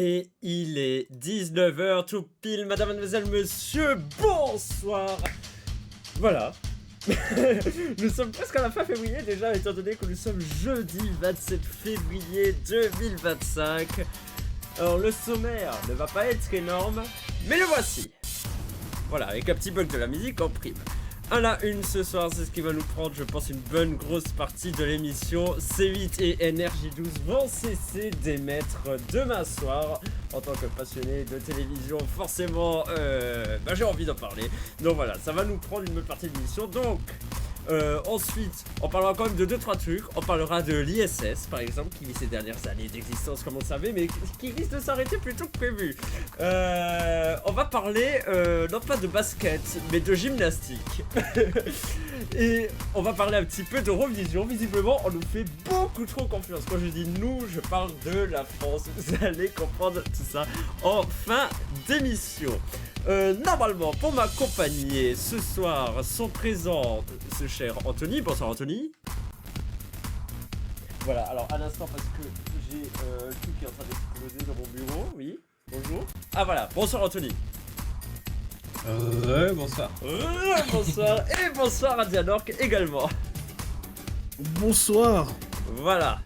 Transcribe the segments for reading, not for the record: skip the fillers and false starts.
Et il est 19h tout pile, madame, mademoiselle, monsieur, bonsoir. Voilà. Nous sommes presque à la fin février déjà, étant donné que nous sommes jeudi 27 février 2025. Alors le sommaire ne va pas être énorme, mais le voici. Voilà, avec un petit bug de la musique en prime. À la une ce soir, c'est ce qui va nous prendre, je pense, une bonne grosse partie de l'émission. C8 et NRJ12 vont cesser d'émettre demain soir. En tant que passionné de télévision, forcément, j'ai envie d'en parler. Donc voilà, ça va nous prendre une bonne partie de l'émission. Donc, ensuite, on parlera quand même de 2-3 trucs. On parlera de l'ISS, par exemple, qui vit ses dernières années d'existence, comme on le savait, mais qui risque de s'arrêter plus tôt que prévu. On va parler, non pas de basket, mais de gymnastique. Et on va parler un petit peu d'Eurovision. Visiblement, on nous fait beaucoup trop confiance. Quand je dis nous, je parle de la France. Vous allez comprendre tout ça en fin d'émission. Normalement, pour m'accompagner ce soir, sont présents ce cher Anthony. Bonsoir Anthony. Voilà, alors à l'instant, parce que j'ai tout qui est en train d'exploser dans mon bureau. Oui, bonjour. Ah voilà, bonsoir Anthony. Bonsoir. Bonsoir. Et bonsoir à Dianork également. Bonsoir. Voilà.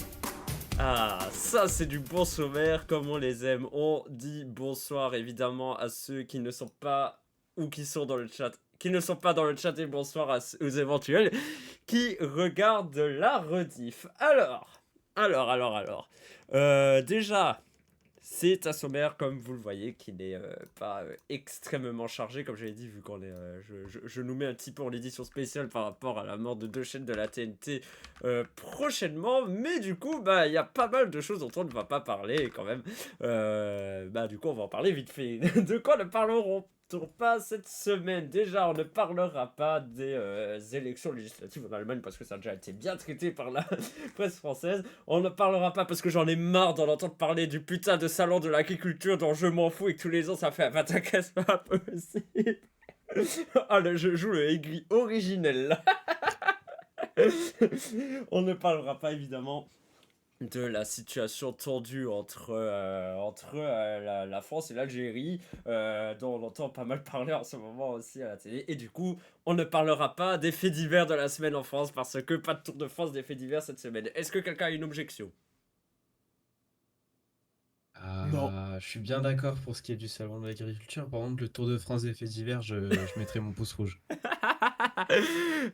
Ah, ça c'est du bon sommaire comme on les aime. On dit bonsoir évidemment à ceux qui ne sont pas ou qui sont dans le chat, qui ne sont pas dans le chat, et bonsoir aux éventuels qui regardent la rediff. Alors. Déjà, c'est un sommaire, comme vous le voyez, qui n'est pas extrêmement chargé, comme je l'ai dit, vu qu'on est, je nous mets un petit peu en édition spéciale par rapport à la mort de 2 chaînes de la TNT prochainement, mais du coup, il y a pas mal de choses dont on ne va pas parler quand même. Du coup, on va en parler vite fait. De quoi ne parlerons pas cette semaine? Déjà, on ne parlera pas des élections législatives en Allemagne parce que ça a déjà été bien traité par la presse française. On ne parlera pas parce que j'en ai marre d'en entendre parler du putain de salon de l'agriculture dont je m'en fous et que tous les ans ça fait un pataquès pas possible. Ah là, je joue le aigri originel là. On ne parlera pas évidemment de la situation tendue entre la France et l'Algérie, dont on entend pas mal parler en ce moment aussi à la télé. Et du coup, on ne parlera pas des faits divers de la semaine en France, parce que pas de Tour de France des faits divers cette semaine. Est-ce que quelqu'un a une objection? Non. Je suis bien d'accord pour ce qui est du salon de l'agriculture. Par contre, le Tour de France des faits divers, je mettrai mon pouce rouge. Ah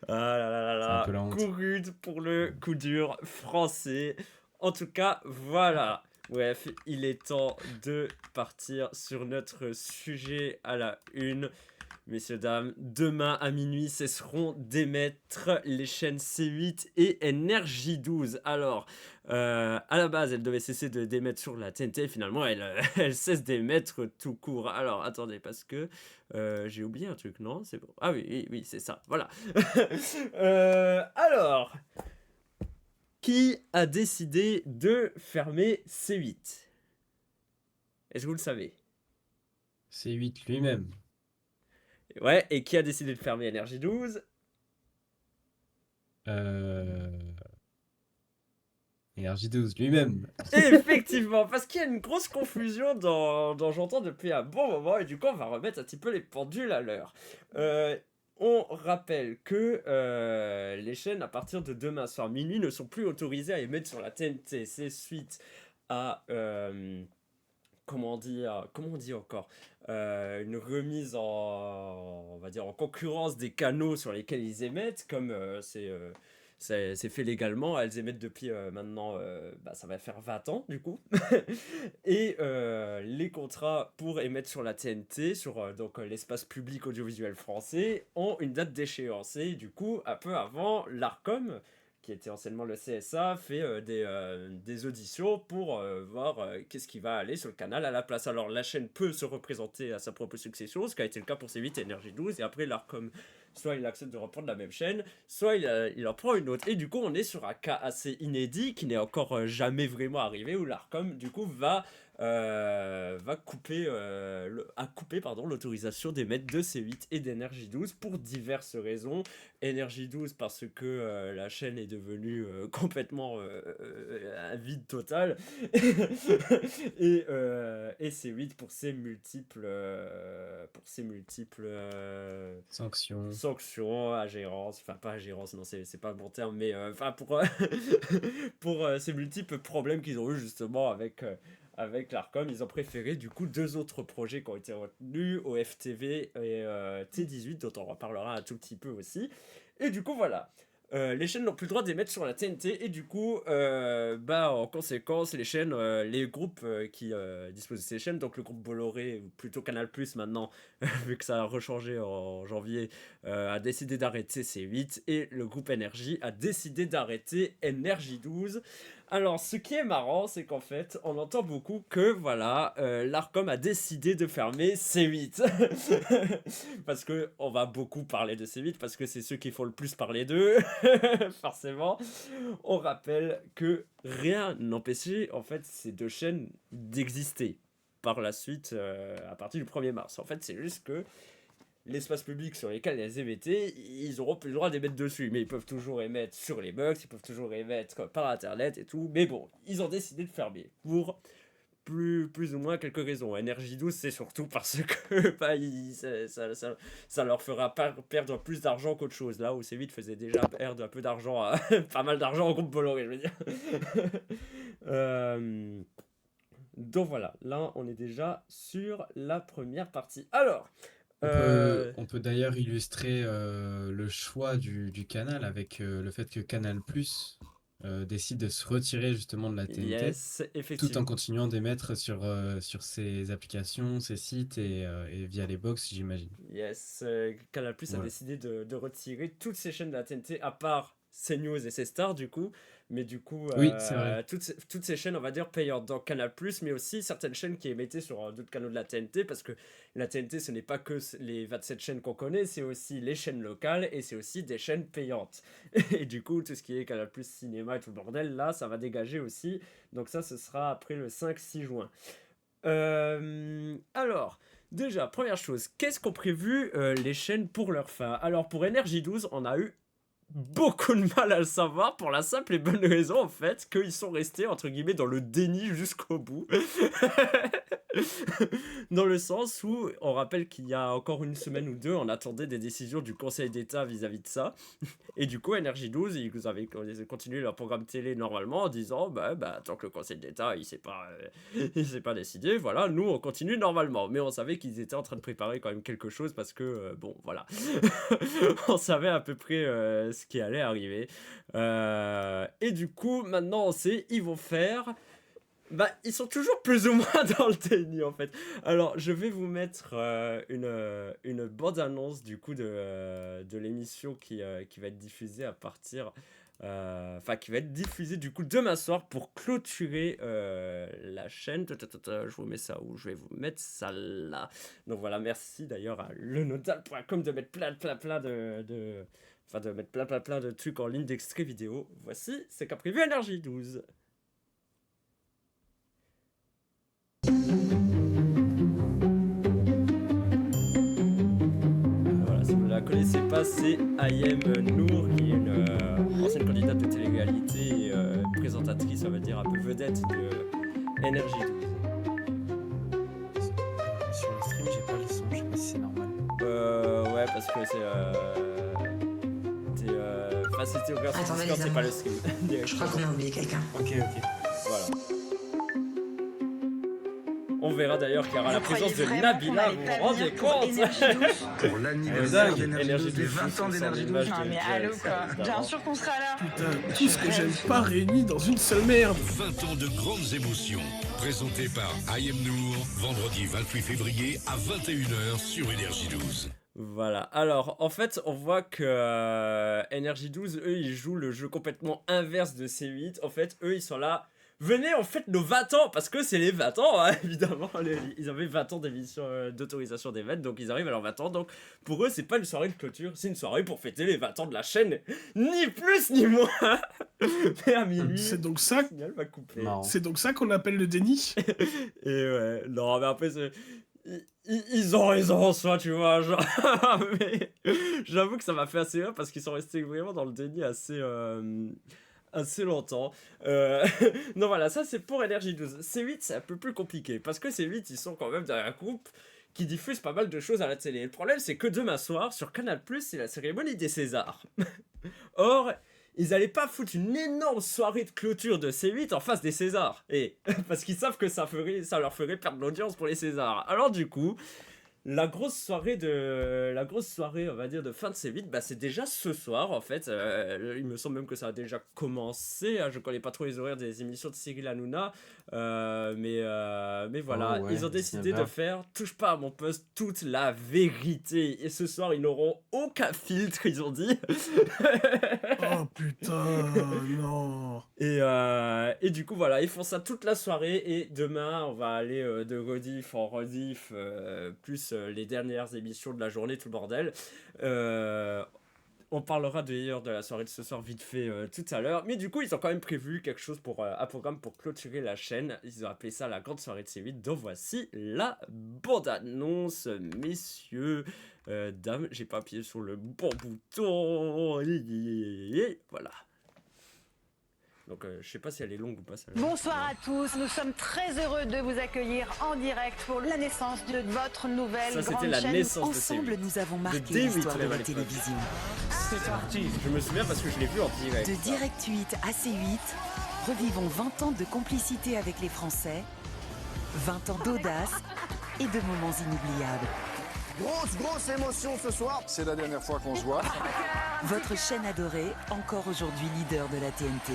là là là C'est un peu là, la honte. coup rude pour le coup dur français. En tout cas, voilà. Bref, il est temps de partir sur notre sujet à la une. Messieurs, dames, demain à minuit cesseront d'émettre les chaînes C8 et NRJ12. Alors, à la base, elles devaient cesser d'émettre sur la TNT. Finalement, elles cessent d'émettre tout court. Alors, attendez, parce que j'ai oublié un truc, non? C'est bon. Ah oui, c'est ça. Voilà. Alors, qui a décidé de fermer C8? Est-ce que vous le savez? C8 lui-même. Ouais, et qui a décidé de fermer NRJ12? Euh... Et RJ12 lui-même. Effectivement, parce qu'il y a une grosse confusion dans j'entends depuis un bon moment, et du coup on va remettre un petit peu les pendules à l'heure. On rappelle que les chaînes à partir de demain soir minuit ne sont plus autorisées à émettre sur la TNT. C'est suite à comment on dit encore, une remise on va dire en concurrence des canaux sur lesquels ils émettent, comme c'est fait légalement. Elles émettent depuis maintenant, ça va faire 20 ans du coup. Et les contrats pour émettre sur la TNT, sur l'espace public audiovisuel français, ont une date d'échéance. Et du coup, un peu avant, l'ARCOM, qui était anciennement le CSA, fait des auditions pour voir qu'est-ce qui va aller sur le canal à la place. Alors la chaîne peut se représenter à sa propre succession, ce qui a été le cas pour C8 et NRJ12, et après l'ARCOM, soit il accepte de reprendre la même chaîne, soit il en prend une autre. Et du coup, on est sur un cas assez inédit qui n'est encore jamais vraiment arrivé, où l'ARCOM, du coup, va va couper, a coupé pardon, l'autorisation d'émettre de C8 et d'énergie 12 pour diverses raisons. Énergie 12 parce que la chaîne est devenue complètement un vide total et C8 pour ses multiples Sanction. sanctions, ingérence, enfin pas ingérence, non c'est pas le bon terme, mais enfin pour ces multiples problèmes qu'ils ont eu justement avec l'Arcom. Ils ont préféré du coup deux autres projets qui ont été retenus, OFTV et T18, dont on reparlera un tout petit peu aussi. Et du coup voilà. Les chaînes n'ont plus le droit d'émettre sur la TNT et du coup, en conséquence, les chaînes, les groupes qui disposent de ces chaînes, donc le groupe Bolloré, ou plutôt Canal+ maintenant, vu que ça a rechangé en janvier, a décidé d'arrêter C8 et le groupe Énergie a décidé d'arrêter Énergie 12. Alors, ce qui est marrant, c'est qu'en fait, on entend beaucoup que, voilà, l'Arcom a décidé de fermer C8. Parce que on va beaucoup parler de C8, parce que c'est ceux qui font le plus parler d'eux, forcément. On rappelle que rien n'empêchait, en fait, ces deux chaînes d'exister par la suite, à partir du 1er mars. En fait, c'est juste que l'espace public sur lesquels elles émettaient, ils auront plus le droit d'émettre dessus. Mais ils peuvent toujours émettre sur les box, ils peuvent toujours émettre par internet et tout. Mais bon, ils ont décidé de fermer pour plus ou moins quelques raisons. Énergie 12, c'est surtout parce que ça leur fera perdre plus d'argent qu'autre chose. Là où C8 faisait déjà perdre un peu d'argent, pas mal d'argent au groupe Bolloré, je veux dire. Donc voilà, là on est déjà sur la première partie. Alors, On peut d'ailleurs illustrer le choix du canal avec le fait que Canal+ décide de se retirer justement de la TNT, yes, tout en effectivement. continuant d'émettre sur ses applications, ses sites et via les box, j'imagine. Yes, Canal+ a Voilà. décidé de retirer toutes ces chaînes de la TNT, à part CNews et C-Star, du coup. Mais du coup, Oui, c'est vrai. toutes ces chaînes, on va dire, payantes dans Canal+, mais aussi certaines chaînes qui émettaient sur d'autres canaux de la TNT, parce que la TNT, ce n'est pas que les 27 chaînes qu'on connaît, c'est aussi les chaînes locales, et c'est aussi des chaînes payantes. Et du coup, tout ce qui est Canal+, cinéma et tout le bordel, là, ça va dégager aussi. Donc ça, ce sera après le 5-6 juin. Alors... Déjà, première chose, qu'est-ce qu'ont prévu les chaînes pour leur fin? Alors, pour Énergie 12, on a eu beaucoup de mal à le savoir pour la simple et bonne raison, en fait, qu'ils sont restés, entre guillemets, dans le déni jusqu'au bout. Dans le sens où, on rappelle qu'il y a encore une semaine ou deux, on attendait des décisions du Conseil d'État vis-à-vis de ça. Et du coup, Énergie 12, ils avaient continué leur programme télé normalement en disant tant que le Conseil d'État il s'est pas décidé, voilà, nous on continue normalement. Mais on savait qu'ils étaient en train de préparer quand même quelque chose parce que, bon, voilà. On savait à peu près ce qui allait arriver. Et du coup, maintenant on sait, ils vont faire. Ils sont toujours plus ou moins dans le déni en fait. Alors, je vais vous mettre une bande-annonce du coup de l'émission qui va être diffusée à partir. Enfin, qui va être diffusée du coup demain soir pour clôturer la chaîne. Je vous mets ça où? Je vais vous mettre ça là. Donc voilà, merci d'ailleurs à lenodal.com de mettre plein de mettre plein de trucs en ligne d'extraits vidéo. Voici, c'est qu'a prévu Énergie 12. Voilà, si vous ne la connaissez pas, c'est Ayem Nour, qui est une ancienne candidate de télé-réalité et présentatrice, on va dire, un peu vedette de Énergie 12. Sur le stream, j'ai pas le son, je sais pas si c'est normal. Ouais, parce que c'est. Enfin, c'était ouvert sur Attendez, Discord, les c'est pas le amours. stream. Je crois qu'on a oublié quelqu'un. Ok. Voilà. On verra d'ailleurs qu'il y aura la Vous croyez présence de vraiment Nabila, qu'on vous allait vous rendez pas venir pour compte? Énergie 12? Pour l'anniversaire dingue. d'Énergie Énergie 12, les 12, 20 ans d'énergie 12. Non mais allô quoi, bien sûr qu'on sera là. Putain, tout ce que j'aime pas réuni dans une seule merde. 20 ans de grandes émotions. Présenté par Ayem Nour, vendredi 28 février à 21h sur Énergie 12. Voilà, alors en fait on voit que Énergie 12, eux ils jouent le jeu complètement inverse de C8. En fait eux ils sont là venez, on fête nos 20 ans, parce que c'est les 20 ans, hein, évidemment. Ils avaient 20 ans d'émission d'autorisation des vêtements, donc ils arrivent à leurs 20 ans. Donc pour eux, c'est pas une soirée de clôture, c'est une soirée pour fêter les 20 ans de la chaîne. Ni plus ni moins. Mais à minuit, C'est donc ça, le signal va couper. Marrant. c'est donc ça qu'on appelle le déni. Et ouais, non, mais après, ils ont raison en soi, tu vois. Genre, mais j'avoue que ça m'a fait assez rire parce qu'ils sont restés vraiment dans le déni assez longtemps. Non, voilà, ça c'est pour Énergie 12. C8, c'est un peu plus compliqué parce que C8, ils sont quand même dans un groupe qui diffuse pas mal de choses à la télé. Le problème, c'est que demain soir, sur Canal+, c'est la cérémonie des Césars. Or, ils allaient pas foutre une énorme soirée de clôture de C8 en face des Césars. Et parce qu'ils savent que ça leur ferait perdre l'audience pour les Césars. Alors du coup, la grosse soirée, on va dire, de fin de C8, bah c'est déjà ce soir en fait. Il me semble même que ça a déjà commencé. Hein. Je connais pas trop les horaires des émissions de Cyril Hanouna. Mais voilà, Oh ouais, ils ont décidé 19h. de faire Touche pas à mon poste, toute la vérité. Et ce soir, ils n'auront aucun filtre, ils ont dit. Oh putain, non. Et du coup, voilà, ils font ça toute la soirée. Et demain, on va aller de rediff en rediff, plus les dernières émissions de la journée, tout le bordel. On parlera d'ailleurs de la soirée de ce soir vite fait tout à l'heure. Mais du coup, ils ont quand même prévu quelque chose pour un programme pour clôturer la chaîne. Ils ont appelé ça la grande soirée de C8. Donc voici la bande-annonce, messieurs, dames. J'ai pas appuyé sur le bon bouton. Voilà. Donc je sais pas si elle est longue ou pas celle-là. Bonsoir à tous, nous sommes très heureux de vous accueillir en direct pour la naissance de votre nouvelle Ça, c'était grande la chaîne. naissance Ensemble, de C8. nous avons De marqué D8 l'histoire de même à la l'époque. télévision. Je me souviens parce que je l'ai vu en direct. De Direct 8 à C8, revivons 20 ans de complicité avec les Français, 20 ans d'audace et de moments inoubliables. Grosse émotion ce soir. C'est la dernière fois qu'on se voit. Votre chaîne adorée, encore aujourd'hui leader de la TNT.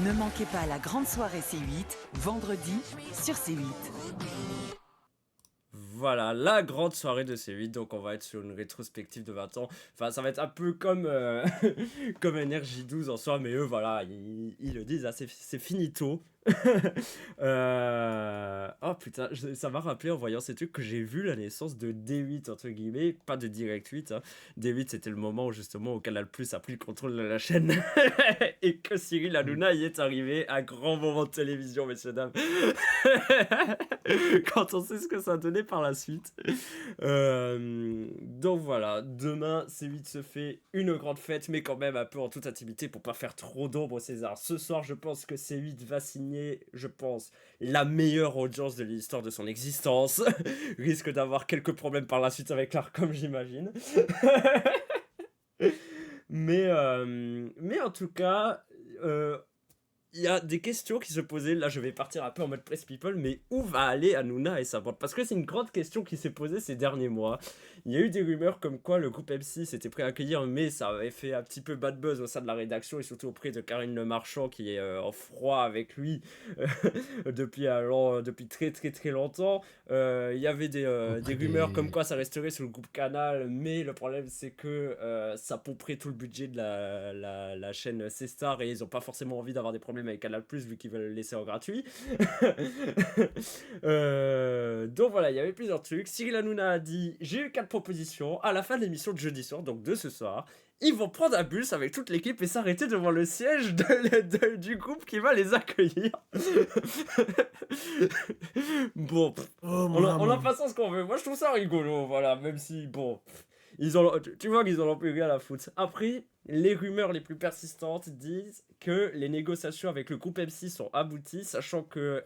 Ne manquez pas la grande soirée C8, vendredi sur C8. Voilà, la grande soirée de C8, donc on va être sur une rétrospective de 20 ans. Enfin, ça va être un peu comme, comme Énergie 12 en soi, mais eux, voilà, ils le disent, hein, c'est finito. Oh putain, ça m'a rappelé en voyant ces trucs que j'ai vu la naissance de D8, entre guillemets, pas de Direct 8. Hein. D8, c'était le moment où justement où Canal+ a pris le contrôle de la chaîne et que Cyril Hanouna y est arrivé. Un grand moment de télévision, messieurs, dames. Quand on sait ce que ça a donné par la suite. Donc voilà, demain, C8 se fait une grande fête, mais quand même un peu en toute intimité pour pas faire trop d'ombre au César. Ce soir, je pense que C8 va signer, je pense, la meilleure audience de l'histoire de son existence. Risque d'avoir quelques problèmes par la suite avec l'Arcom, j'imagine. Mais en tout cas, il y a des questions qui se posaient. Là, je vais partir un peu en mode press people, mais où va aller Hanouna et sa bande? Parce que c'est une grande question qui s'est posée ces derniers mois. Il y a eu des rumeurs comme quoi le groupe M6 était prêt à accueillir, mais ça avait fait un petit peu bad buzz au sein de la rédaction et surtout auprès de Karine Le Marchand qui est en froid avec lui depuis très très très longtemps. Il y avait des rumeurs comme quoi ça resterait sur le groupe Canal, mais le problème c'est que ça pomperait tout le budget de la chaîne C-Star et ils n'ont pas forcément envie d'avoir des problèmes avec Canal+, vu qu'ils veulent le laisser en gratuit. Donc voilà, il y avait plusieurs trucs. Cyril Hanouna a dit, j'ai eu 4 propositions à la fin de l'émission de jeudi soir, donc de ce soir. Ils vont prendre un bus avec toute l'équipe et s'arrêter devant le siège du groupe qui va les accueillir. Bon, on a pas ce qu'on veut. Moi, je trouve ça rigolo, voilà, même si, bon... tu vois qu'ils en ont plus rien à foutre. Après, les rumeurs les plus persistantes disent que les négociations avec le groupe M6 sont abouties, sachant que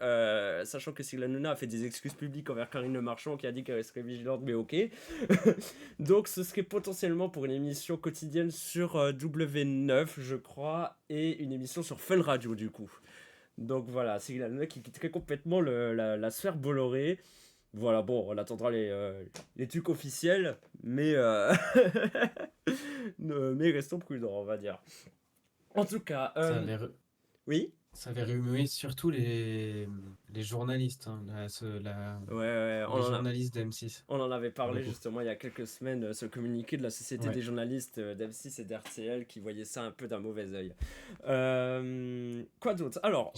Cyril Hanouna a fait des excuses publiques envers Karine Le Marchand qui a dit qu'elle serait vigilante, mais ok. Donc ce serait potentiellement pour une émission quotidienne sur W9, je crois, et une émission sur Fun Radio du coup. Donc voilà, Cyril Hanouna qui quitterait complètement la sphère Bolloré. Voilà, bon, on attendra les trucs officiels, mais restons prudents, on va dire. En tout cas, Ça avait oui. Ça avait remué surtout les les journalistes, hein, Ouais, les journalistes d'M6. on en avait parlé Beaucoup. justement il y a quelques semaines, ce communiqué de la Société Ouais. des journalistes d'M6 et d'RTL qui voyait ça un peu d'un mauvais œil. Quoi d'autre? Alors,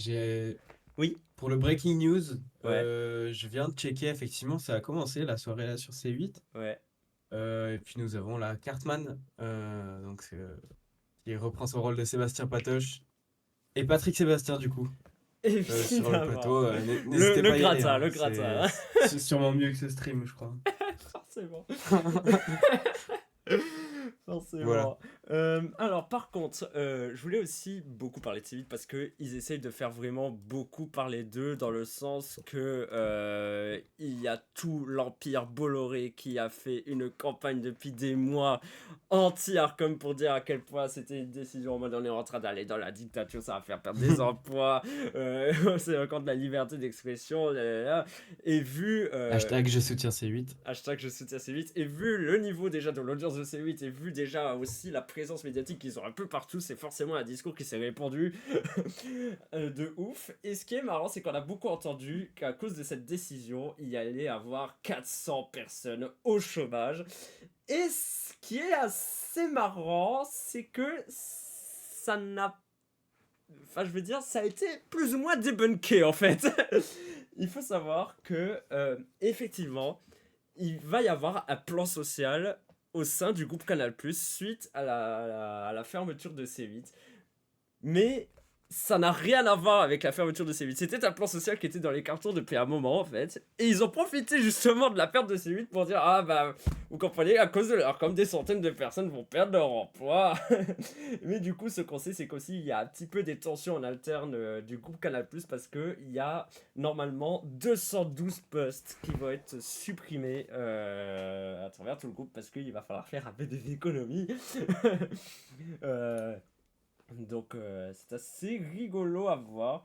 oui, Pour le breaking news, Ouais. je viens de checker, effectivement, ça a commencé la soirée là sur C8. ouais. Et puis nous avons la Cartman, qui reprend son rôle de Sébastien Patoche. Et Patrick Sébastien, du coup, sur le Évidemment. plateau. N'hésitez le pas à y aller, gratin, hein, le gratin. c'est sûrement mieux que ce stream, je crois. Forcément. Forcément. Voilà. Alors, par contre, je voulais aussi beaucoup parler de C8 parce qu'ils essayent de faire vraiment beaucoup parler d'eux dans le sens que il y a tout l'Empire Bolloré qui a fait une campagne depuis des mois entière comme pour dire à quel point c'était une décision en mode on est en train d'aller dans la dictature, ça va faire perdre des emplois, c'est contre la liberté d'expression, et vu... Hashtag je soutiens C8. Hashtag je soutiens C8 et vu le niveau déjà de l'audience de C8 et vu déjà aussi la présence médiatique qu'ils ont un peu partout, c'est forcément un discours qui s'est répandu de ouf. Et ce qui est marrant, c'est qu'on a beaucoup entendu qu'à cause de cette décision, il y allait avoir 400 personnes au chômage. Et ce qui est assez marrant, c'est que ça n'a... Enfin, je veux dire, ça a été plus ou moins débunké en fait. Il faut savoir que, effectivement, il va y avoir un plan social au sein du groupe Canal+, suite à la fermeture de C8. Mais ça n'a rien à voir avec la fermeture de C8. C'était un plan social qui était dans les cartons depuis un moment, en fait. Et ils ont profité justement de la perte de C8 pour dire « Ah bah, vous comprenez, à cause de leur com, des centaines de personnes vont perdre leur emploi. » Mais du coup, ce qu'on sait, c'est qu'aussi, il y a un petit peu des tensions en alterne du groupe Canal+, parce qu'il y a normalement 212 postes qui vont être supprimés à travers tout le groupe, parce qu'il va falloir faire un peu des économies. Donc c'est assez rigolo à voir.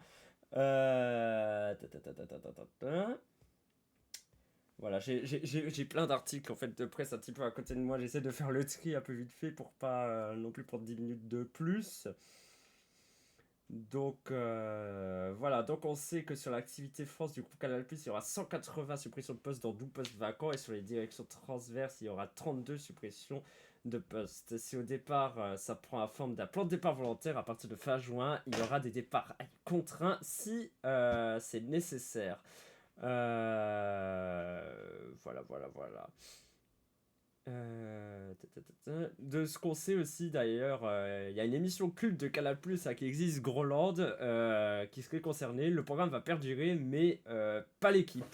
Voilà, j'ai plein d'articles en fait de presse un petit peu à côté de moi. J'essaie de faire le tri un peu vite fait pour pas non plus prendre 10 minutes de plus. Donc voilà, donc on sait que sur l'activité France du groupe Canal+, il y aura 180 suppressions de postes dans 12 postes vacants et sur les directions transverses, il y aura 32 suppressions de postes. Si au départ ça prend la forme d'un plan de départ volontaire, à partir de fin juin, il y aura des départs contraints si c'est nécessaire. Voilà. De ce qu'on sait aussi d'ailleurs, il y a une émission culte de Canal+ qui existe, Groland, qui serait concernée. Le programme va perdurer, mais pas l'équipe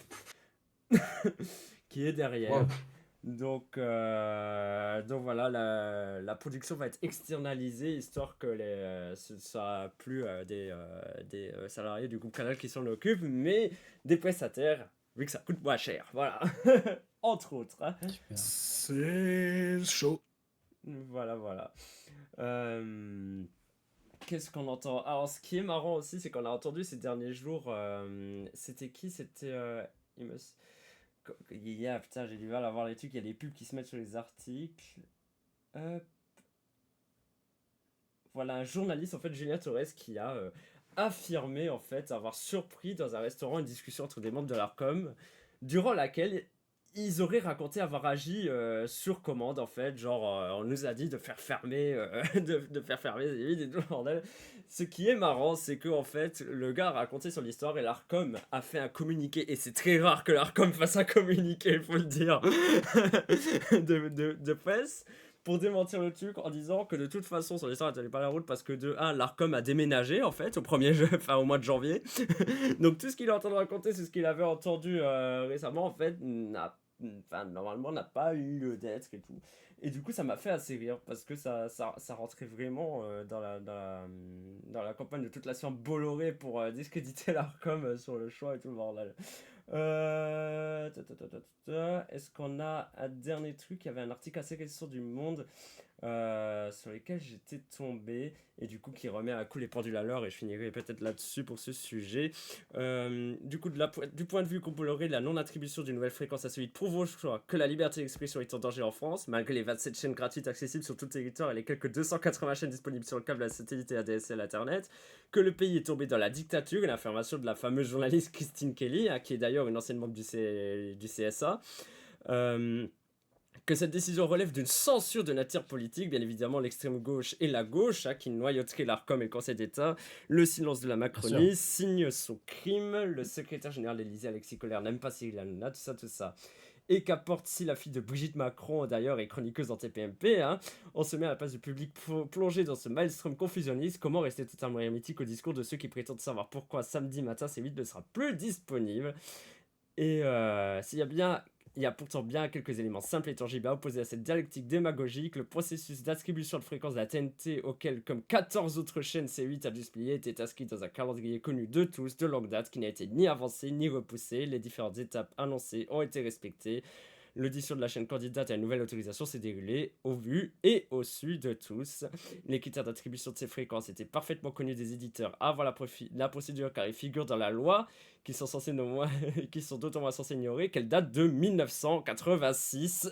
qui est derrière. Wow. Donc voilà, la production va être externalisée, histoire que ce ne sera plus des salariés du groupe Canal qui s'en occupent, mais des prestataires, vu que ça coûte moins cher. Voilà, entre autres. Hein. Super. C'est chaud. Voilà. Qu'est-ce qu'on entend? Alors, ce qui est marrant aussi, c'est qu'on a entendu ces derniers jours, c'était qui? C'était... putain, j'ai du mal à voir les trucs, il y a des pubs qui se mettent sur les articles. Voilà, un journaliste, en fait, Julien Torres, qui a affirmé, en fait, avoir surpris dans un restaurant une discussion entre des membres de l'Arcom, durant laquelle ils auraient raconté avoir agi sur commande, en fait, genre on nous a dit de faire fermer de faire fermer les vides et tout le bordel. Ce qui est marrant, c'est que en fait le gars a raconté son histoire et l'Arcom a fait un communiqué, et c'est très rare que l'Arcom fasse un communiqué, il faut le dire, de presse, pour démentir le truc en disant que de toute façon son histoire ne tenait pas la route parce que de 1, l'Arcom a déménagé en fait au mois de janvier. Donc tout ce qu'il est en train de raconter, c'est ce qu'il avait entendu récemment, en fait, normalement n'a pas eu lieu d'être et tout. Et du coup ça m'a fait assez rire parce que ça rentrait vraiment dans la campagne de toute la science Bolloré pour discréditer l'Arcom sur le choix et tout le bordel. Est-ce qu'on a un dernier truc? Il y avait un article assez récent du Monde sur lequel j'étais tombé et du coup qui remet à coup les pendules à l'heure et je finirai peut-être là-dessus pour ce sujet. Du coup, du point de vue coloré, la non-attribution d'une nouvelle fréquence à celui prouve que la liberté d'expression est en danger en France, malgré les 27 chaînes gratuites accessibles sur tout le territoire et les quelques 280 chaînes disponibles sur le câble, la satellite et ADSL Internet, que le pays est tombé dans la dictature et l'affirmation de la fameuse journaliste Christine Kelly, qui est d'ailleurs une ancienne membre du CSA. Que cette décision relève d'une censure de nature politique, bien évidemment l'extrême gauche et la gauche, qui noyauteraient l'ARCOM et le Conseil d'État, le silence de la Macronie, signe son crime, le secrétaire général de l'Élysée, Alexis Kohler, n'aime pas Cyril Hanouna, tout ça. Et qu'apporte si la fille de Brigitte Macron, d'ailleurs, est chroniqueuse dans TPMP, on se met à la place du public plongé dans ce maelstrom confusionniste. Comment rester totalement hermétique au discours de ceux qui prétendent savoir pourquoi samedi matin C8 ne sera plus disponible. Et il y a pourtant bien quelques éléments simples et tangibles à opposer à cette dialectique démagogique. Le processus d'attribution de fréquence de la TNT, auquel, comme 14 autres chaînes C8 a dû se plier, était inscrit dans un calendrier connu de tous, de longue date, qui n'a été ni avancé ni repoussé. Les différentes étapes annoncées ont été respectées. L'audition de la chaîne candidate à une nouvelle autorisation s'est déroulée au vu et au su de tous. Les critères d'attribution de ces fréquences étaient parfaitement connus des éditeurs avant la procédure, car ils figurent dans la loi, qui sont d'autant moins censés ignorer qu'elle date de 1986.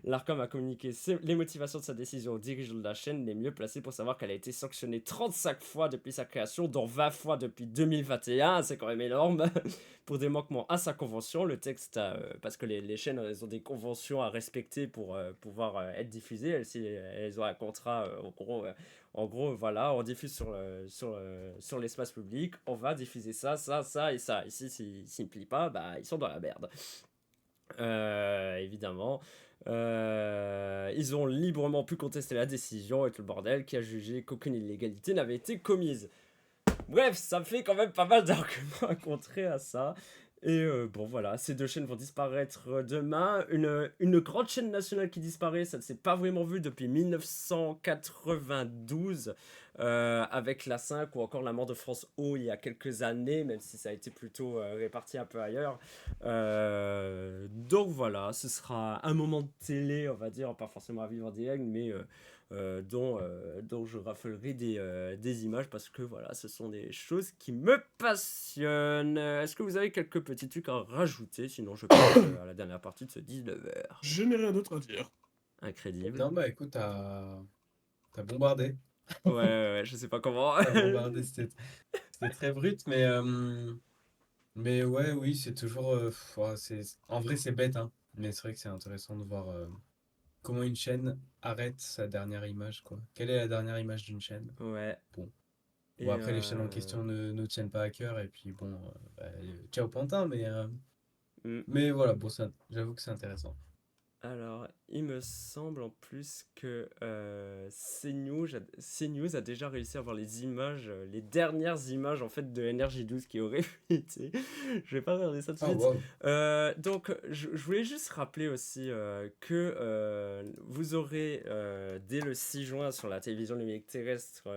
L'ARCOM a communiqué les motivations de sa décision aux dirigeants de la chaîne, les mieux placés pour savoir qu'elle a été sanctionnée 35 fois depuis sa création, dont 20 fois depuis 2021, c'est quand même énorme, pour des manquements à sa convention. Le texte, parce que les chaînes elles ont des conventions à respecter pour pouvoir être diffusées, elles ont un contrat, en gros, voilà, on diffuse sur l'espace public, on va diffuser ça et ça. Ici, s'ils ne plient pas, ils sont dans la merde. Évidemment. Ils ont librement pu contester la décision et tout le bordel, qui a jugé qu'aucune illégalité n'avait été commise. Bref, ça fait quand même pas mal d'arguments à contrer à ça. Et bon voilà, ces deux chaînes vont disparaître demain. Une grande chaîne nationale qui disparaît, ça ne s'est pas vraiment vu depuis 1992 avec la 5 ou encore la mort de France O il y a quelques années, même si ça a été plutôt réparti un peu ailleurs. Donc voilà, ce sera un moment de télé, on va dire, pas forcément à vivre en direct, mais dont je raffolerai des images parce que voilà, ce sont des choses qui me passionnent. Est-ce que vous avez quelques petits trucs à rajouter? Sinon, je passe à la dernière partie de ce 19h. Je n'ai rien d'autre à dire. Incroyable. Non, bah écoute, t'as bombardé. Ouais, je sais pas comment. T'as bombardé, c'était très brut, mais ouais, oui, c'est toujours. En vrai, c'est bête, hein. Mais c'est vrai que c'est intéressant de voir comment une chaîne arrête sa dernière image, quoi. Quelle est la dernière image d'une chaîne? Ouais. Bon, Et après, les chaînes en question ne tiennent pas à cœur, et puis bon, ciao Pantin, mais voilà, bon, j'avoue que c'est intéressant. Alors, il me semble en plus que CNews a déjà réussi à avoir les images, les dernières images en fait de NRJ12 qui auraient fuité. Je vais pas regarder ça tout de suite. Wow. Donc, je voulais juste rappeler aussi que vous aurez dès le 6 juin sur la télévision numérique terrestre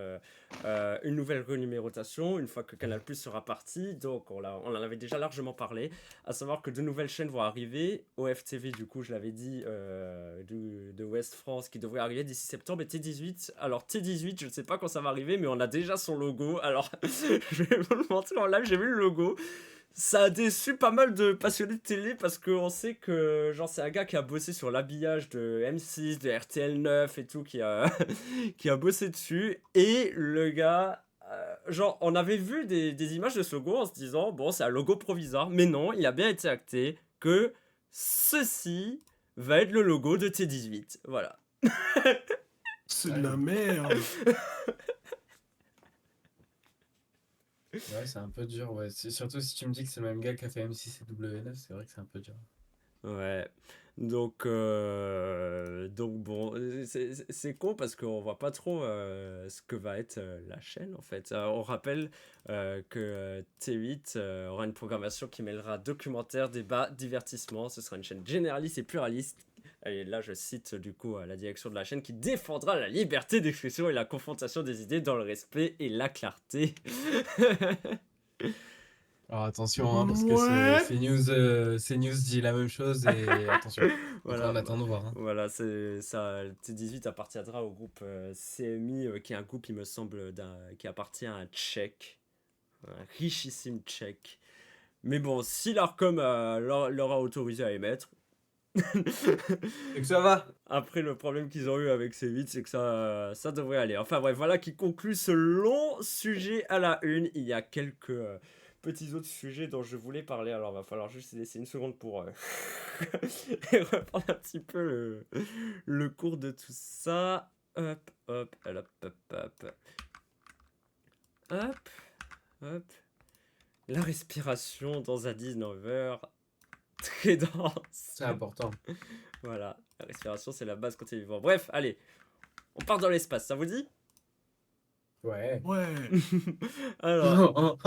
une nouvelle renumérotation une fois que Canal+ sera parti. Donc, on en avait déjà largement parlé. À savoir que de nouvelles chaînes vont arriver. OFTV, du coup, je l'avais dit, de Ouest France qui devrait arriver d'ici septembre, et T18. Alors T18, je ne sais pas quand ça va arriver, mais on a déjà son logo. Alors je vais vous le montrer en live, j'ai vu le logo. Ça a déçu pas mal de passionnés de télé parce qu'on sait que genre c'est un gars qui a bossé sur l'habillage de M6, de RTL9 et tout, qui a bossé dessus. Et le gars, genre on avait vu des images de ce logo en se disant bon, c'est un logo provisoire, mais non, il a bien été acté que ceci va être le logo de T18. Voilà. C'est de la merde. Ouais, c'est un peu dur, ouais. Surtout si tu me dis que c'est le même gars qui a fait M6 et W9, c'est vrai que c'est un peu dur. Ouais. Donc bon, c'est con parce qu'on voit pas trop ce que va être la chaîne en fait. On rappelle que T8 aura une programmation qui mêlera documentaire, débat, divertissement. Ce sera une chaîne généraliste et pluraliste. Et là, je cite du coup la direction de la chaîne qui défendra la liberté d'expression et la confrontation des idées dans le respect et la clarté. Alors attention, hein, parce que Ouais. CNews dit la même chose et attention. Donc Voilà, on attend de voir. Hein. voilà, c'est ça. Le T18 appartiendra au groupe CMI, qui est un groupe, il me semble, qui appartient à un Tchèque, un richissime Tchèque. Mais bon, si l'Arcom leur a autorisé à émettre. Et que ça va. Après, le problème qu'ils ont eu avec C8, c'est que ça devrait aller. Enfin bref, voilà qui conclut ce long sujet à la une. Il y a quelques petits autres sujets dont je voulais parler. Alors, il va falloir juste laisser une seconde pour reprendre un petit peu le cours de tout ça. Hop, hop, hop, hop, hop. Hop, hop. La respiration dans un 19h. Très dense. C'est important. Voilà, la respiration c'est la base quand tu es vivant. Bref, allez, on part dans l'espace, ça vous dit? Ouais. Ouais. Alors,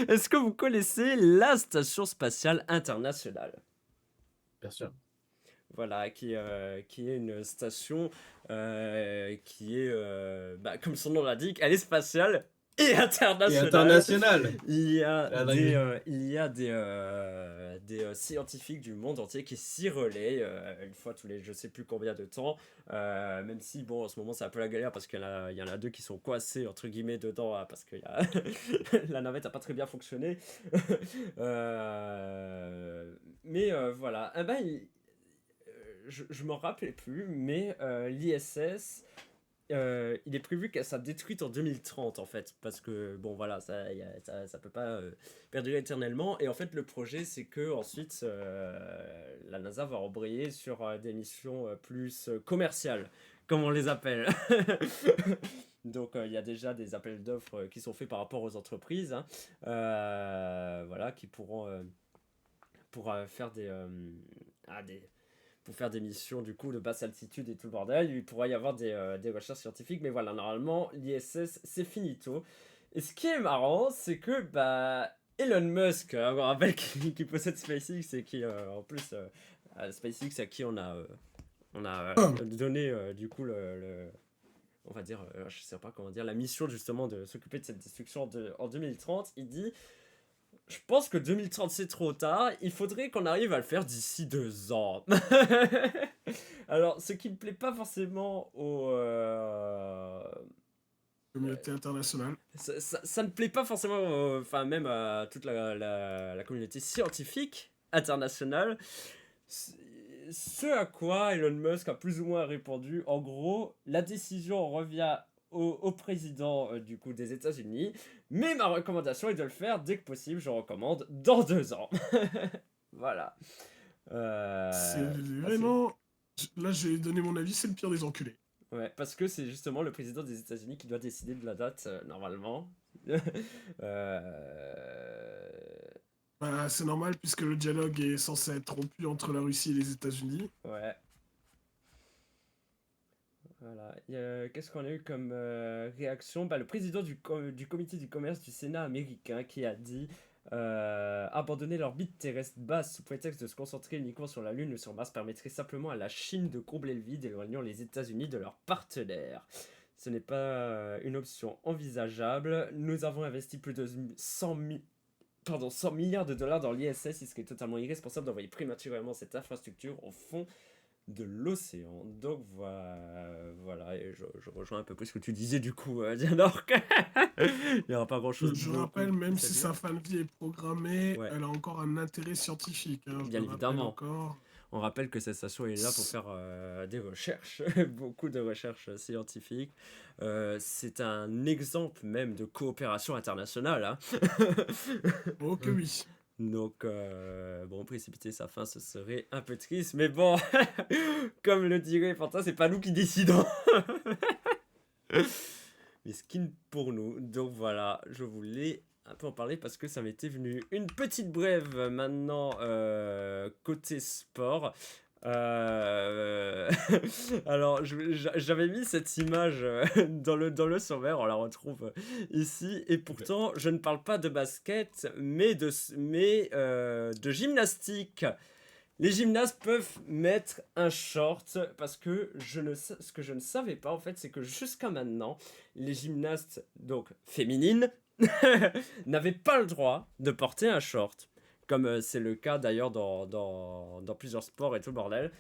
est-ce que vous connaissez la Station Spatiale Internationale? Bien sûr. Voilà, qui est une station qui est, comme son nom l'indique, elle est spatiale et Et internationale. international. Il y a La des, dinguerie. des scientifiques du monde entier qui s'y relaient une fois tous les je sais plus combien de temps, même si bon en ce moment c'est un peu la galère parce il y en a deux qui sont coincés entre guillemets dedans, parce que la navette a pas très bien fonctionné. Mais voilà, eh ben, je m'en rappelais plus, mais l'ISS, il est prévu qu'elle soit détruite en 2030 en fait, parce que bon voilà, ça peut pas perdurer éternellement. Et en fait le projet c'est que ensuite la NASA va embrayer sur des missions plus commerciales, comme on les appelle. Donc il y a déjà des appels d'offres qui sont faits par rapport aux entreprises, hein, voilà, qui pourront faire pour faire des missions du coup de basse altitude et tout le bordel. Il pourrait y avoir des recherches scientifiques, mais voilà, normalement l'ISS c'est finito. Et ce qui est marrant, c'est que Elon Musk, on rappelle qui possède SpaceX et qui en plus SpaceX à qui on a donné du coup on va dire, je sais pas comment dire, la mission justement de s'occuper de cette destruction en 2030. Il dit: je pense que 2030 c'est trop tard, il faudrait qu'on arrive à le faire d'ici 2 ans. Alors, ce qui ne plaît pas forcément Communauté internationale. ça ne plaît pas forcément, enfin même à toute la communauté scientifique internationale. Ce à quoi Elon Musk a plus ou moins répondu, en gros, la décision revient au président du coup des États-Unis, mais ma recommandation est de le faire dès que possible. Je recommande dans 2 ans. Voilà. C'est vraiment. Là, je vais donner mon avis, c'est le pire des enculés. Ouais, parce que c'est justement le président des États-Unis qui doit décider de la date normalement. C'est normal puisque le dialogue est censé être rompu entre la Russie et les États-Unis. Ouais. Voilà. Qu'est-ce qu'on a eu comme réaction? Le président du comité du commerce du Sénat américain qui a dit abandonner l'orbite terrestre basse sous prétexte de se concentrer uniquement sur la Lune ou sur Mars permettrait simplement à la Chine de combler le vide, éloignant les États-Unis de leurs partenaires. Ce n'est pas une option envisageable. Nous avons investi plus de 100 milliards de dollars dans l'ISS. Il serait totalement irresponsable d'envoyer prématurément cette infrastructure au fond de l'océan. Donc voilà, et je rejoins un peu plus ce que tu disais du coup, Dianor. Il n'y aura pas grand chose. Je rappelle, même si sa fin de vie est programmée, Ouais. elle a encore un intérêt scientifique. Hein, Bien évidemment. Encore. On rappelle que cette station est là pour faire des recherches, beaucoup de recherches scientifiques. C'est un exemple même de coopération internationale, hein. Oh que oui. Donc, bon, précipiter sa fin, ce serait un peu triste, mais bon, comme le dirait Fantin, c'est pas nous qui décidons. Mais skin pour nous. Donc voilà, je voulais un peu en parler parce que ça m'était venu. Une petite brève maintenant côté sport. Alors j'avais mis cette image dans le sommaire, on la retrouve ici, et pourtant je ne parle pas de basket mais de gymnastique. Les gymnastes peuvent mettre un short parce que ce que je ne savais pas en fait, c'est que jusqu'à maintenant les gymnastes donc féminines n'avait pas le droit de porter un short, comme c'est le cas d'ailleurs dans plusieurs sports et tout le bordel,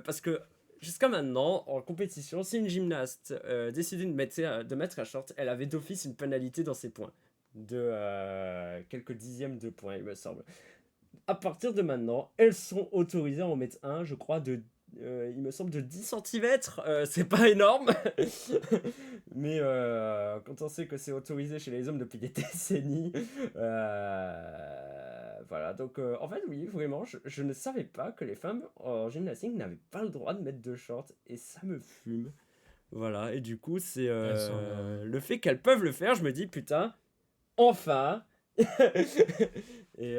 parce que jusqu'à maintenant, en compétition, si une gymnaste décidait de mettre un short, elle avait d'office une pénalité dans ses points, de quelques dixièmes de points, il me semble. À partir de maintenant, elles sont autorisées à en mettre un, je crois, il me semble de 10 centimètres. C'est pas énorme. Mais quand on sait que c'est autorisé chez les hommes depuis des décennies. Voilà, donc en fait, oui, vraiment, je ne savais pas que les femmes en gymnastique n'avaient pas le droit de mettre de shorts. Et ça me fume. Voilà, et du coup, c'est le fait qu'elles peuvent le faire, je me dis, putain, enfin. Et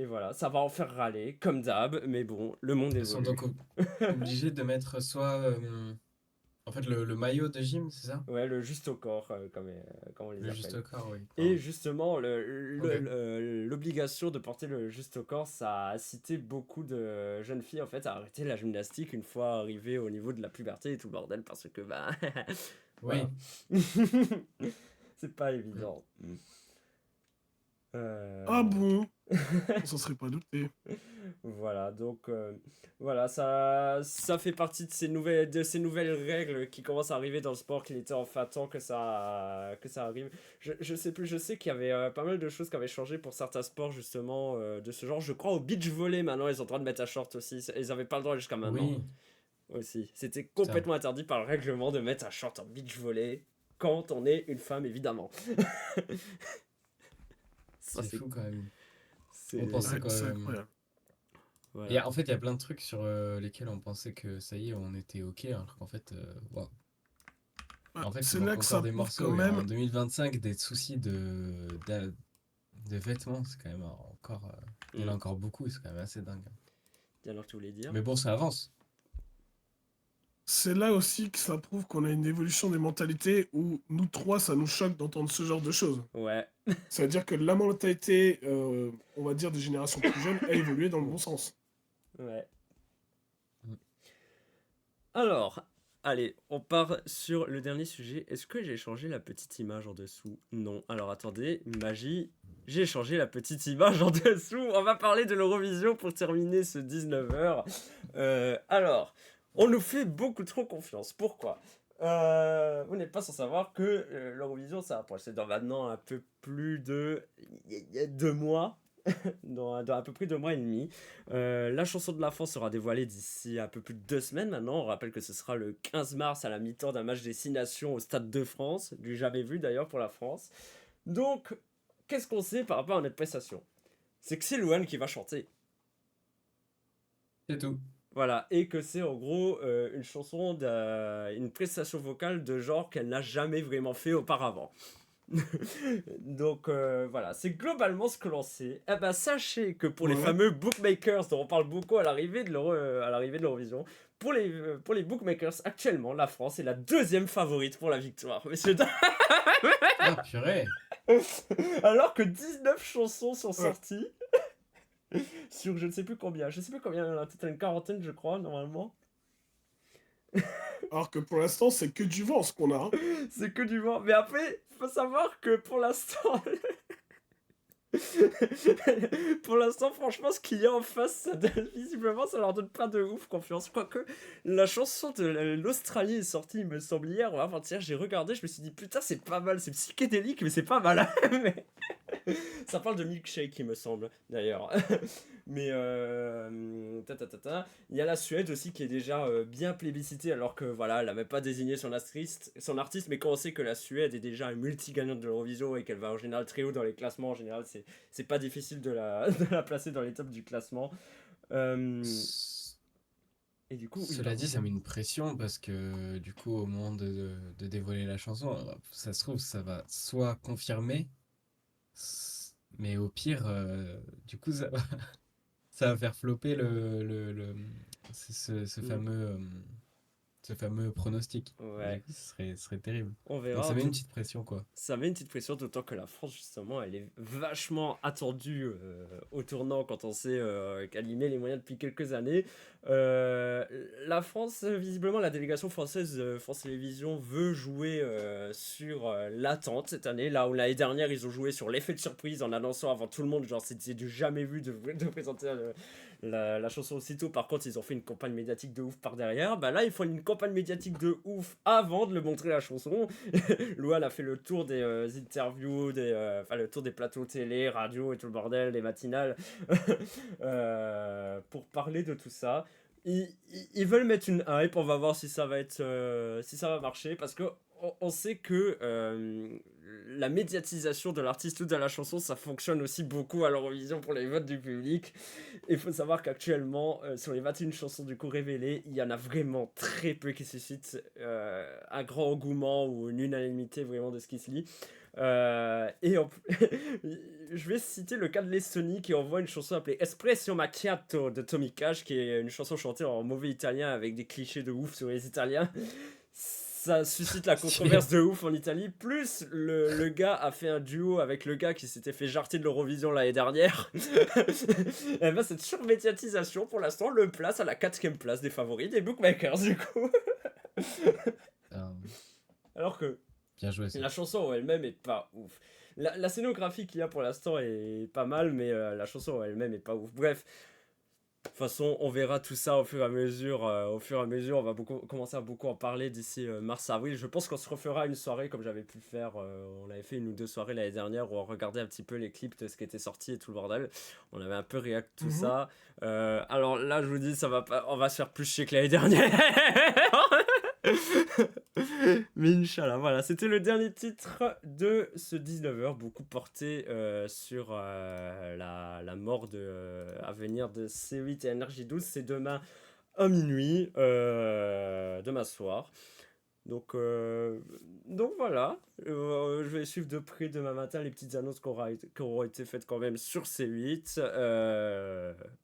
voilà, ça va en faire râler, comme d'hab, mais bon, le monde Elles sont évolue. donc obligées de mettre soit en fait le maillot de gym, c'est ça? Ouais, le juste au corps, comme on les Le juste appelle. au corps, oui. Et justement, Ok. l'obligation de porter le juste au corps, ça a incité beaucoup de jeunes filles en fait à arrêter la gymnastique une fois arrivées au niveau de la puberté et tout le bordel, parce que bah Oui. voilà. C'est pas évident. Ah bon? On s'en serait pas douté. Voilà, donc voilà, ça fait partie de ces nouvelles règles qui commencent à arriver dans le sport, qu'il était enfin temps que ça arrive. Je sais plus, je sais qu'il y avait pas mal de choses qui avaient changé pour certains sports justement de ce genre. Je crois au beach volley maintenant, ils ont le droit de mettre un short aussi. Ils avaient pas le droit jusqu'à maintenant Oui. aussi. C'était complètement interdit par le règlement de mettre un short en beach volley quand on est une femme évidemment. Ça, C'est fou quand même. c'est- On pensait Ouais, que c'est incroyable. voilà. en fait, il y a plein de trucs sur lesquels on pensait que ça y est, on était ok, alors qu'en fait, waouh. Ouais, En fait, il c'est manque là que ça encore des prouve morceaux. quand Et même. en 2025, des soucis de vêtements, c'est quand même encore. Il y en a encore beaucoup, c'est quand même assez dingue. Alors tu voulais dire? Mais bon, ça avance. C'est là aussi que ça prouve qu'on a une évolution des mentalités où nous trois, ça nous choque d'entendre ce genre de choses. Ouais. C'est-à-dire que la mentalité, on va dire, des générations plus jeunes a évolué dans le bon sens. Ouais. Mm. Alors, allez, on part sur le dernier sujet. Est-ce que j'ai changé la petite image en dessous? Non. Alors attendez, magie, j'ai changé la petite image en dessous. On va parler de l'Eurovision pour terminer ce 19h. Alors, on nous fait beaucoup trop confiance. Pourquoi? Vous n'êtes pas sans savoir que l'Eurovision, ça approche. C'est dans maintenant un peu plus de 2 mois. Dans à peu près 2 mois et demi. La chanson de la France sera dévoilée d'ici un peu plus de 2 semaines maintenant. On rappelle que ce sera le 15 mars à la mi-temps d'un match des 6 nations au Stade de France, du jamais vu d'ailleurs pour la France. Donc, qu'est-ce qu'on sait par rapport à notre prestation? C'est que c'est Louane qui va chanter. C'est tout. Voilà, et que c'est en gros une chanson, une prestation vocale de genre qu'elle n'a jamais vraiment fait auparavant. Donc voilà, c'est globalement ce que l'on sait. Eh ben, sachez que pour les Ouais. fameux bookmakers dont on parle beaucoup à l'arrivée de l'Eurovision, pour les bookmakers, actuellement, la France est la deuxième favorite pour la victoire. Messieurs, dames. Ah, purée. Alors que 19 chansons sont sorties sur je ne sais plus combien. Je sais plus combien, il y en a peut-être une quarantaine, je crois, normalement. Alors que pour l'instant, c'est que du vent ce qu'on a. Hein. C'est que du vent. Mais après, faut savoir que pour l'instant... pour l'instant, franchement, ce qu'il y a en face, visiblement, ça leur donne pas de ouf confiance. Quoique, la chanson de l'Australie est sortie, il me semble, hier ou avant-hier. J'ai regardé, je me suis dit, putain, c'est pas mal. C'est psychédélique, mais c'est pas mal. Mais... ça parle de milkshake, il me semble, d'ailleurs. Mais il y a la Suède aussi qui est déjà bien plébiscitée, alors que voilà, elle n'avait pas désigné son artiste. Mais quand on sait que la Suède est déjà une multi-gagnante de l'Eurovision et qu'elle va en général très haut dans les classements, en général, c'est pas difficile de la placer dans les tops du classement. Et du coup, Cela dit, ça met une pression parce que du coup, au moment de dévoiler la chanson, ça se trouve, ça va soit confirmer, mais au pire, du coup, ça va faire flopper ce Mm. fameux ce fameux pronostic. Ouais. Du coup, ce serait terrible. On Donc verra. ça met une petite pression, quoi. Ça met une petite pression, d'autant que la France, justement, elle est vachement attendue au tournant quand on sait qu'elle y met les moyens depuis quelques années. La France, visiblement, la délégation française France Télévisions veut jouer sur l'attente cette année, là où l'année dernière, ils ont joué sur l'effet de surprise en annonçant avant tout le monde, genre c'était du jamais vu de présenter la chanson aussitôt. Par contre, ils ont fait une campagne médiatique de ouf par derrière. Bah là, ils font une campagne médiatique de ouf avant de le montrer la chanson. Louane a fait le tour des interviews, enfin le tour des plateaux télé, radio et tout le bordel, des matinales, pour parler de tout ça. Ils veulent mettre une hype, on va voir si ça va être, si ça va marcher, parce que on sait que la médiatisation de l'artiste ou de la chanson, ça fonctionne aussi beaucoup à l'Eurovision pour les votes du public. Il faut savoir qu'actuellement, sur les 21 chansons du coup révélées, il y en a vraiment très peu qui suscitent un grand engouement ou une unanimité vraiment de ce qui se lit. Je vais citer le cas de l'Estonie qui envoie une chanson appelée Espresso Macchiato de Tommy Cash, qui est une chanson chantée en mauvais italien avec des clichés de ouf sur les Italiens. Ça suscite la controverse de ouf en Italie. Plus le gars a fait un duo avec le gars qui s'était fait jarter de l'Eurovision l'année dernière. Et ben cette surmédiatisation pour l'instant le place à la 4e place des favoris des bookmakers du coup. Alors que Bien joué, ça. la chanson en elle-même est pas ouf. La scénographie qu'il y a pour l'instant est pas mal, mais la chanson en elle-même est pas ouf. Bref, de toute façon, on verra tout ça au fur et à mesure. On va commencer à beaucoup en parler d'ici mars-avril. Je pense qu'on se refera une soirée comme j'avais pu le faire. On avait fait 1 ou 2 soirées l'année dernière où on regardait un petit peu les clips de ce qui était sorti et tout le bordel. On avait un peu react tout ça. Alors là, je vous dis, ça va pas. On va se faire plus chier que l'année dernière. Mais Inch'Allah, voilà, c'était le dernier titre de ce 19h, beaucoup porté sur la mort à venir de C8 et NRJ12. C'est demain à minuit, demain soir. Donc voilà, je vais suivre de près demain matin les petites annonces qui auront été faites quand même sur C8,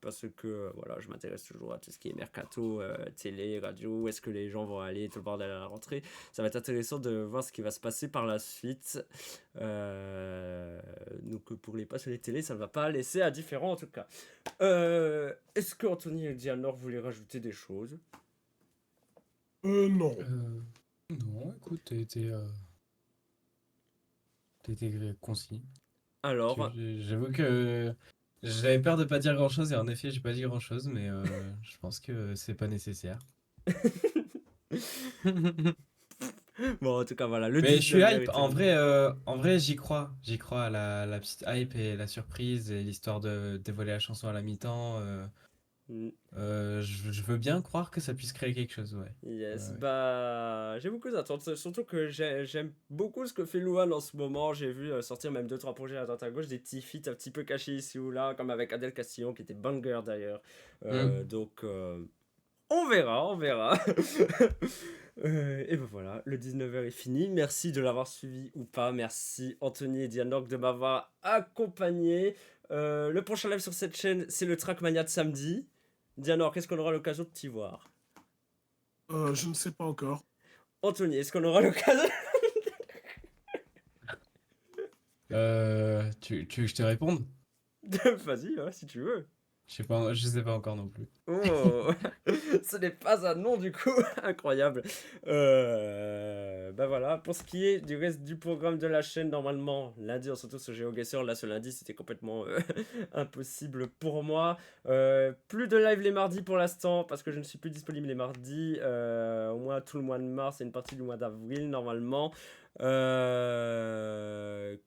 parce que voilà, je m'intéresse toujours à tout ce qui est mercato, télé, radio, où est-ce que les gens vont aller, tout le bordel à la rentrée. Ça va être intéressant de voir ce qui va se passer par la suite. Donc pour les passionnés de télé, ça ne va pas laisser indifférent en tout cas. Est-ce que Anthony et Dianor voulaient rajouter des choses? Non. Non, écoute, t'as été concis. Alors, J'avoue que j'avais peur de pas dire grand-chose et en effet, j'ai pas dit grand-chose, mais je pense que c'est pas nécessaire. bon, en tout cas, voilà. Le Mais je suis 19e hype. était- En vrai, j'y crois. J'y crois à la petite hype et la surprise et l'histoire de dévoiler la chanson à la mi-temps. Mm. Je veux bien croire que ça puisse créer quelque chose, ouais. Yes, Ouais. bah j'ai beaucoup d'attentes, surtout que j'aime beaucoup ce que fait Louane en ce moment. J'ai vu sortir même 2-3 projets à droite à gauche, des petits feats un petit peu cachés ici ou là, comme avec Adèle Castillon qui était banger d'ailleurs. Donc on verra. Et ben voilà, le 19h est fini. Merci de l'avoir suivi ou pas. Merci Anthony et Dianor de m'avoir accompagné. Le prochain live sur cette chaîne, c'est le Trackmania de samedi. Dianor, qu'est-ce qu'on aura l'occasion de t'y voir? Je ne sais pas encore. Anthony, est-ce qu'on aura l'occasion? Tu veux que je te réponde? Vas-y, ouais, si tu veux. Je sais pas encore non plus. Oh, ce n'est pas un nom du coup, incroyable. Bah voilà, pour ce qui est du reste du programme de la chaîne, normalement, lundi on se retrouve sur GeoGuessr. Là, ce lundi, c'était complètement impossible pour moi. Plus de live les mardis pour l'instant, parce que je ne suis plus disponible les mardis. Au moins tout le mois de mars et une partie du mois d'avril, normalement.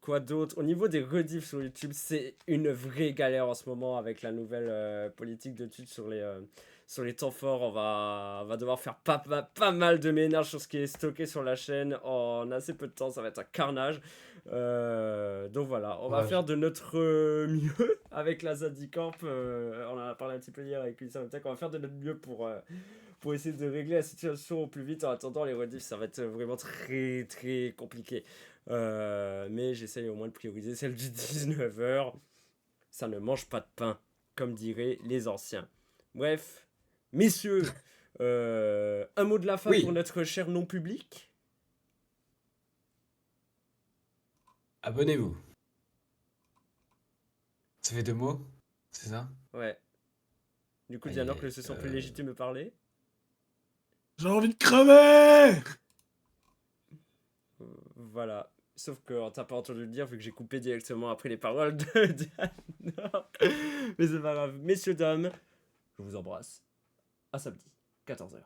Quoi d'autre? Au niveau des rediffs sur YouTube, c'est une vraie galère en ce moment avec la nouvelle politique de YouTube sur les temps forts. On va devoir faire pas mal de ménage sur ce qui est stocké sur la chaîne en assez peu de temps. Ça va être un carnage. Donc voilà, on va faire de notre mieux avec la Zadicamp. On en a parlé un petit peu hier avec Ulysse Tech. On va faire de notre mieux pour essayer de régler la situation au plus vite. En attendant, les rediffs, ça va être vraiment très très compliqué. Mais j'essaye au moins de prioriser celle du 19h. Ça ne mange pas de pain, comme diraient les anciens. Bref, messieurs, Un mot de la fin Oui. pour notre cher non-public. Abonnez-vous. Ça fait 2 mots, c'est ça? Ouais. Du coup, Aïe, Dianor, aïe, que se sent plus légitime de parler. J'ai envie de crever! Voilà. Sauf qu'on t'a pas entendu le dire vu que j'ai coupé directement après les paroles de Dianor. Mais c'est pas grave. Messieurs, dames, je vous embrasse. À samedi, 14h.